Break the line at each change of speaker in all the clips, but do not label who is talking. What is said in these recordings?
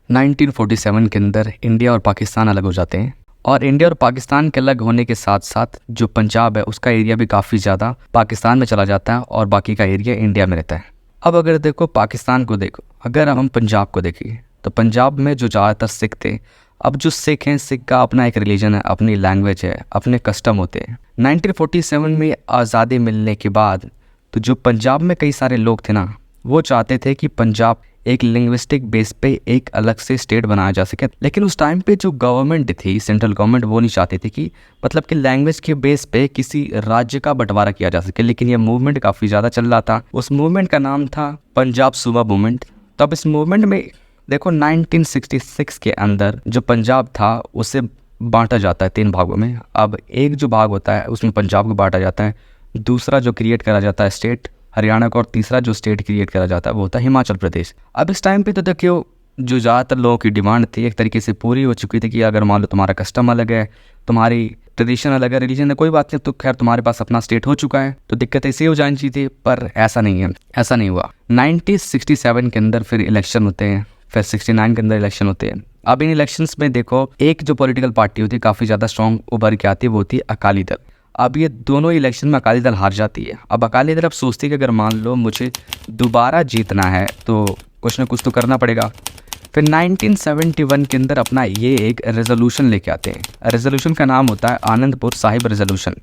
1947 के अंदर इंडिया और पाकिस्तान अलग हो जाते हैं और इंडिया और पाकिस्तान के अलग होने के साथ साथ जो पंजाब है उसका एरिया भी काफ़ी ज़्यादा पाकिस्तान में चला जाता है और बाकी का एरिया इंडिया में रहता है। अब अगर देखो पाकिस्तान को देखो, अगर हम पंजाब को देखें तो पंजाब में जो ज़्यादातर सिख थे, अब जो सिख हैं, सिख का अपना एक रिलीजन है, अपनी लैंग्वेज है, अपने कस्टम होते हैं। 1947 में आज़ादी मिलने के बाद तो जो पंजाब में कई सारे लोग थे ना, वो चाहते थे कि पंजाब एक लिंग्विस्टिक बेस पे एक अलग से स्टेट बनाया जा सके। लेकिन उस टाइम पे जो गवर्नमेंट थी, सेंट्रल गवर्नमेंट, वो नहीं चाहती थी कि मतलब कि लैंग्वेज के बेस पे किसी राज्य का बंटवारा किया जा सके। लेकिन ये मूवमेंट काफ़ी ज़्यादा चल रहा था। उस मूवमेंट का नाम था पंजाब सूबा मूवमेंट। तब इस मूवमेंट में देखो 1966 के अंदर जो पंजाब था उसे बांटा जाता है 3 भागों में। अब एक जो भाग होता है उसमें पंजाब को बांटा जाता है, दूसरा जो क्रिएट करा जाता है स्टेट हरियाणा का, और तीसरा जो स्टेट क्रिएट करा जाता है वो होता है हिमाचल प्रदेश। अब इस टाइम पे तो देखियो जो ज़्यादातर लोगों की डिमांड थी एक तरीके से पूरी हो चुकी थी कि अगर मान लो तुम्हारा कस्टम अलग है, तुम्हारी ट्रेडिशन अलग है, रिलीजन है, कोई बात नहीं, तो खैर तुम्हारे पास अपना स्टेट हो चुका है, तो दिक्कत ऐसी हो जानी चाहिए थी। पर ऐसा नहीं है, ऐसा नहीं हुआ। 1967 के अंदर फिर इलेक्शन होते हैं, फिर 69 के अंदर इलेक्शन होते हैं। अब इन इलेक्शंस में देखो एक जो पॉलिटिकल पार्टी होती है काफ़ी ज़्यादा स्ट्रॉन्ग उभर के आती है, वो होती है अकाली दल। अब ये दोनों इलेक्शन में अकाली दल हार जाती है। अब अकाली दल अब सोचती है कि अगर मान लो मुझे दोबारा जीतना है तो कुछ ना कुछ तो करना पड़ेगा। फिर 1971 के अंदर अपना ये एक रेजोल्यूशन लेके आते हैं। रेजोल्यूशन का नाम होता है आनंदपुर साहिब रेजोल्यूशन।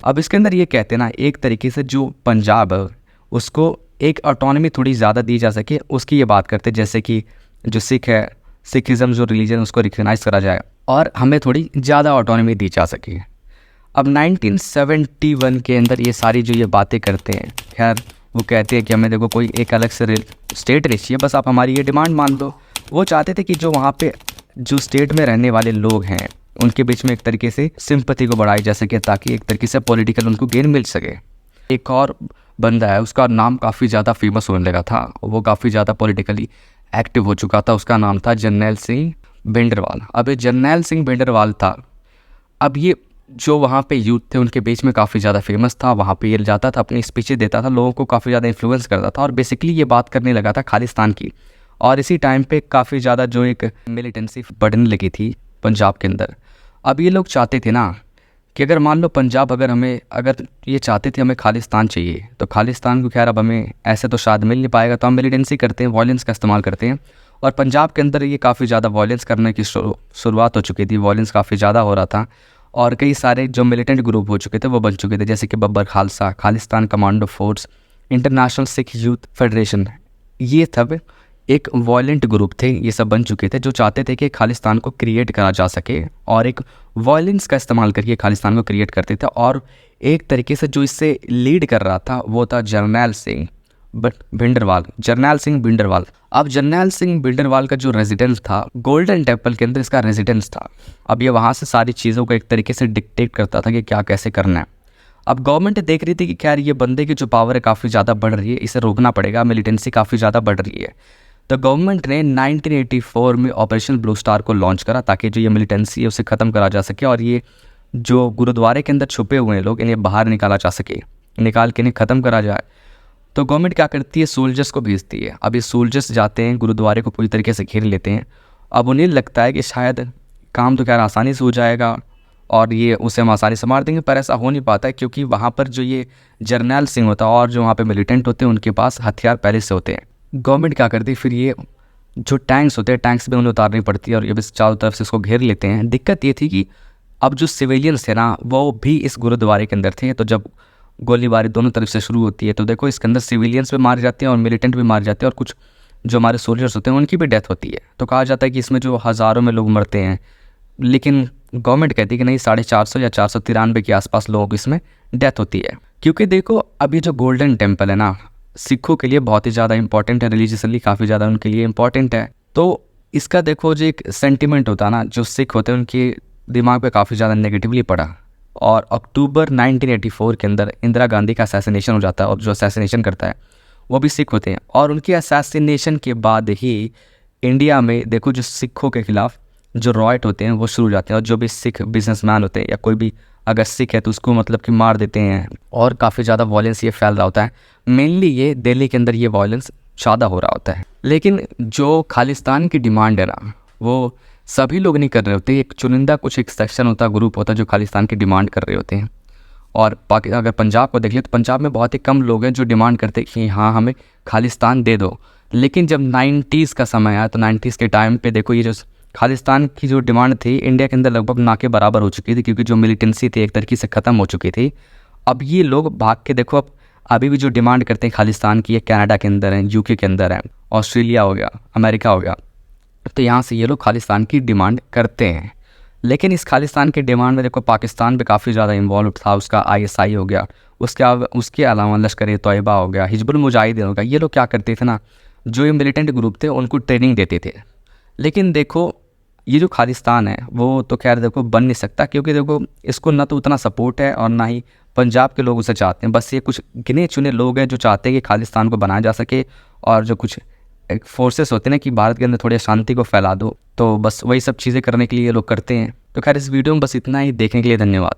अब इसके अंदर ये कहते हैं ना, एक तरीके से जो पंजाब है उसको एक ऑटोनॉमी थोड़ी ज़्यादा दी जा सके, उसकी ये बात करते हैं। जैसे कि जो सिख है, सिखिज़म जो रिलीजन उसको रिकग्नाइज़ करा जाए और हमें थोड़ी ज़्यादा ऑटोनॉमी दी जा सके। अब 1971 के अंदर ये सारी जो ये बातें करते हैं, खैर वो कहते हैं कि हमें देखो कोई एक अलग से स्टेट रही है, बस आप हमारी ये डिमांड मान लो। वो चाहते थे कि जो वहाँ पे जो स्टेट में रहने वाले लोग हैं उनके बीच में एक तरीके से सिंपैथी को बढ़ाई जा सके, ताकि एक तरीके से पॉलिटिकल उनको गेन मिल सके। एक और बंदा है, उसका नाम काफ़ी ज़्यादा फेमस होने लगा था, वो काफ़ी ज़्यादा पॉलिटिकली एक्टिव हो चुका था, उसका नाम था जरनैल सिंह भिंडरवाल। अब ये जरनैल सिंह भिंडरवाल था, अब ये जो वहाँ पे यूथ थे उनके बीच में काफ़ी ज़्यादा फेमस था। वहाँ पे ये जाता था, अपनी स्पीचें देता था, लोगों को काफ़ी ज़्यादा इन्फ्लुएंस करता था और बेसिकली ये बात करने लगा था खालिस्तान की। और इसी टाइम पे काफ़ी ज़्यादा जो एक मिलिटेंसी बढ़ने लगी थी पंजाब के अंदर। अब ये लोग चाहते थे ना कि अगर मान लो पंजाब अगर ये चाहते थे हमें खालिस्तान चाहिए, तो खालिस्तान को खैर अब हमें ऐसे तो शायद मिल नहीं पाएगा, तो हम मिलिटेंसी करते हैं, वॉयलेंस का इस्तेमाल करते हैं। और पंजाब के अंदर ये काफ़ी ज़्यादा वॉयलेंस करने की शुरुआत हो चुकी थी, वॉयलेंस काफ़ी ज़्यादा हो रहा था और कई सारे जो मिलिटेंट ग्रुप हो चुके थे वो बन चुके थे, जैसे कि Babbar Khalsa, Khalistan commando force, international Sikh youth federation. ये सब एक वॉयलेंट ग्रुप थे, ये सब बन चुके थे जो चाहते थे कि खालिस्तान को क्रिएट करा जा सके और एक वॉयलेंस का इस्तेमाल करके खालिस्तान को क्रिएट करते थे। और एक तरीके से जो इससे लीड कर रहा था वो था जरनैल सिंह भिंडरवाल, जरनैल सिंह भिंडरवाल। अब जरनैल सिंह भिंडरवाल का जो रेजिडेंस था गोल्डन टेम्पल के अंदर, इसका रेजिडेंस था। अब ये वहाँ से सारी चीज़ों को एक तरीके से डिक्टेट करता था कि क्या कैसे करना है। अब गवर्नमेंट देख रही थी कि खैर ये बंदे की जो पावर है काफ़ी ज़्यादा बढ़ रही है, इसे रोकना पड़ेगा, मिलिटेंसी काफ़ी ज़्यादा बढ़ रही है। तो गवर्नमेंट ने 1984 में ऑपरेशन ब्लू स्टार को लॉन्च करा ताकि जो ये मिलिटेंसी है उसे ख़त्म करा जा सके और ये जो गुरुद्वारे के अंदर छुपे हुए हैं लोग इन्हें बाहर निकाला जा सके, निकाल के इन्हें ख़त्म करा जाए। तो गवर्नमेंट क्या करती है, सोल्जर्स को भेजती है। अब ये सोल्जर्स जाते हैं गुरुद्वारे को पूरी तरीके से घेर लेते हैं। अब उन्हें लगता है कि शायद काम तो खैर आसानी से हो जाएगा और ये उसे हम आसानी से मार देंगे, पर ऐसा हो नहीं पाता है क्योंकि वहाँ पर जो ये जरनैल सिंह होता है और जो वहाँ पे मिलिटेंट होते हैं उनके पास हथियार पहले से होते हैं। गवर्नमेंट क्या करती है, फिर ये जो टैंक्स होते हैं टैंक्स में उन्हें उतारनी पड़ती है और ये बस चारों तरफ से इसको घेर लेते हैं। दिक्कत ये थी कि अब जो सिविलियंस थे ना वो भी इस गुरुद्वारे के अंदर थे, तो जब गोलीबारी दोनों तरफ से शुरू होती है तो देखो इसके अंदर सिविलियंस भी मारे जाते हैं और मिलिटेंट भी मारे जाते हैं और कुछ जो हमारे सोल्जर्स होते हैं उनकी भी डेथ होती है। तो कहा जाता है कि इसमें जो हज़ारों में लोग मरते हैं, लेकिन गवर्नमेंट कहती है कि नहीं 450 या 493 के आसपास लोगों की इसमें डेथ होती है। क्योंकि देखो अभी जो गोल्डन टेम्पल है ना सिखों के लिए बहुत ही ज़्यादा इंपॉर्टेंट है, रिलीजियसली काफ़ी ज़्यादा उनके लिए इंपॉर्टेंट है। तो इसका देखो जो एक सेंटिमेंट होता है ना, जो सिख होते हैं उनके दिमाग पे काफ़ी ज़्यादा नेगेटिवली पड़ा। और अक्टूबर 1984 के अंदर इंदिरा गांधी का असैसिनेशन हो जाता है और जो असैसिनेशन करता है वो भी सिख होते हैं। और उनके असैसिनेशन के बाद ही इंडिया में देखो जो सिखों के खिलाफ जो रॉयट होते हैं वो शुरू हो जाते हैं और जो भी सिख बिजनेसमैन होते हैं या कोई भी अगर सिख है तो उसको मतलब कि मार देते हैं और काफ़ी ज़्यादा वॉयलेंस ये फैल रहा होता है। मेनली ये दिल्ली के अंदर ये वॉयलेंस ज़्यादा हो रहा होता है। लेकिन जो खालिस्तान की डिमांड है ना, वो सभी लोग नहीं कर रहे होते। एक चुनिंदा कुछ एक सेक्शन होता है, ग्रुप होता है जो खालिस्तान की डिमांड कर रहे होते हैं। और अगर पंजाब को देख लिया तो पंजाब में बहुत ही कम लोग हैं जो डिमांड करते हैं कि हाँ हमें खालिस्तान दे दो। लेकिन जब 90s का समय आया तो 90s के टाइम पे देखो, ये जो खालिस्तान की जो डिमांड थी इंडिया के अंदर लगभग ना के बराबर हो चुकी थी, क्योंकि जो मिलिटेंसी थी एक तरीके से ख़त्म हो चुकी थी। अब ये लोग भाग के देखो, अब अभी भी जो डिमांड करते हैं खालिस्तान की, ये कनाडा के अंदर है, यूके के अंदर है, ऑस्ट्रेलिया हो गया, अमेरिका हो गया, तो यहाँ से ये लोग खालिस्तान की डिमांड करते हैं। लेकिन इस खालिस्तान की डिमांड में देखो पाकिस्तान भी काफ़ी ज़्यादा इन्वॉल्व था। उसका ISI हो गया, उसके अलावा लश्कर-ए-तोयबा हो गया, हिजबुल मुजाहिदीन हो गया। ये लोग क्या करते थे ना, जो ये मिलिटेंट ग्रुप थे उनको ट्रेनिंग देते थे। लेकिन देखो ये जो खालिस्तान है वो तो खैर देखो बन नहीं सकता, क्योंकि देखो इसको ना तो उतना सपोर्ट है और ना ही पंजाब के लोग उसे चाहते हैं। बस ये कुछ गिने चुने लोग हैं जो चाहते हैं कि खालिस्तान को बनाया जा सके, और जो कुछ एक फोर्सेस होते हैं ना कि भारत के अंदर थोड़ी शांति को फैला दो, तो बस वही सब चीज़ें करने के लिए ये लोग करते हैं। तो खैर इस वीडियो में बस इतना ही। देखने के लिए धन्यवाद।